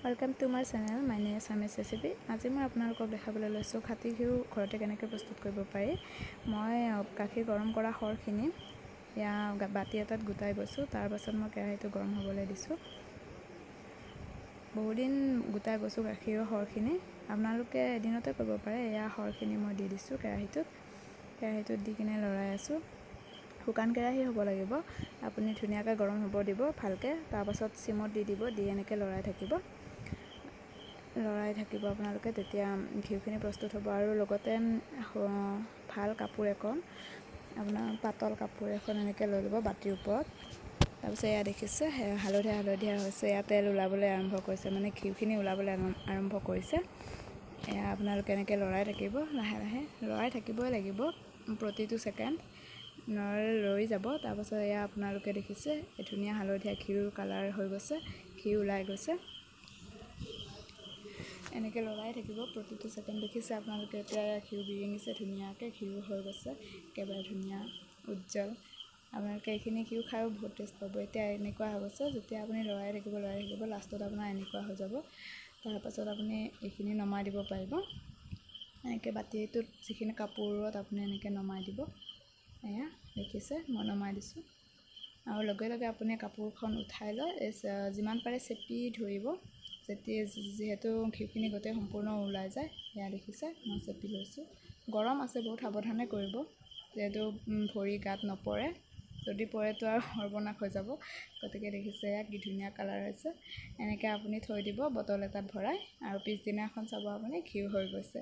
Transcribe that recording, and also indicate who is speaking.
Speaker 1: Welcome to my channel. My name is Samis Recipe. আজি মই আপোনালোকক দেখাবলৈ লৈছোঁ খাটি ঘিউ ঘৰতে কেনেকৈ প্ৰস্তুত কৰিব পাৰি। মই গাখীৰ গৰম কৰা খৰখিনি বাটি এটাত গোটাই গৈছোঁ। তাৰ পাছত মই কেৰাহীটো গৰম হ'বলৈ দিছোঁ। বহুদিন গোটাই গৈছোঁ গাখীৰৰ খৰখিনি। আপোনালোকে এদিনতে কৰিব পাৰে। এয়া খৰখিনি মই দি দিছোঁ কেৰাহীটোত দি কিনে লৰাই আছোঁ। শুকান কেৰাহী হ'ব লাগিব। আপুনি ধুনীয়াকৈ গৰম হ'ব দিব ভালকৈ। তাৰ পাছত সিমত দি দিব, দি এনেকৈ লৰাই থাকিব আপোনালোকে, তেতিয়া ঘিউখিনি প্ৰস্তুত হ'ব। আৰু লগতে ভাল কাপোৰ এখন, আপোনাৰ পাতল কাপোৰ এখন এনেকৈ লৈ ল'ব বাতিৰ ওপৰত। তাৰপিছত এয়া দেখিছে হালধীয়া হৈছে, এয়া তেল ওলাবলৈ আৰম্ভ কৰিছে, মানে ঘিউখিনি ওলাবলৈ আৰম্ভ কৰিছে। এয়া আপোনালোকে এনেকৈ লৰাই থাকিব, লাহে লাহে লৰাই থাকিবই লাগিব প্ৰতিটো ছেকেণ্ড, নহ'লে ৰৈ যাব। তাৰপাছত এয়া আপোনালোকে দেখিছে ধুনীয়া হালধীয়া ঘিউৰ কালাৰ হৈ গৈছে, ঘিউ ওলাই গৈছে। এনেকৈ লৰাই থাকিব প্ৰতিটো ছেকেণ্ড। দেখিছে আপোনালোকে এতিয়া ঘিউ বিৰিঙিছে ধুনীয়াকৈ, ঘিউ হৈ গৈছে একেবাৰে ধুনীয়া উজ্জ্বল। আপোনালোকে এইখিনি ঘিউ খায়ো বহুত টেষ্ট পাব। এতিয়া এনেকুৱা হৈ গৈছে, যেতিয়া আপুনি লৰাই থাকিব লাষ্টত আপোনাৰ এনেকুৱা হৈ যাব। তাৰপাছত আপুনি এইখিনি নমাই দিব পাৰিব। এনেকৈ বাতিটোত যিখিনি কাপোৰত আপুনি এনেকৈ নমাই দিব। এয়া দেখিছে মই নমাই দিছোঁ। আৰু লগে লগে আপুনি কাপোৰখন উঠাই লৈ যিমান পাৰে চেপি ধৰিব, যিহেতু ঘিউখিনি গোটেই সম্পূৰ্ণ ওলাই যায়। এয়া দেখিছে মই চেপি লৈছোঁ। গৰম আছে, বহুত সাৱধানে কৰিব, যিহেতু ভৰি গাত নপৰে। যদি পৰেতো আৰু সৰ্বনাশ হৈ যাব। গতিকে দেখিছে এয়া কি ধুনীয়া কালাৰ হৈছে। এনেকৈ আপুনি থৈ দিব বটল এটাত ভৰাই, আৰু পিছদিনাখন চাব আপুনি ঘিউ হৈ গৈছে।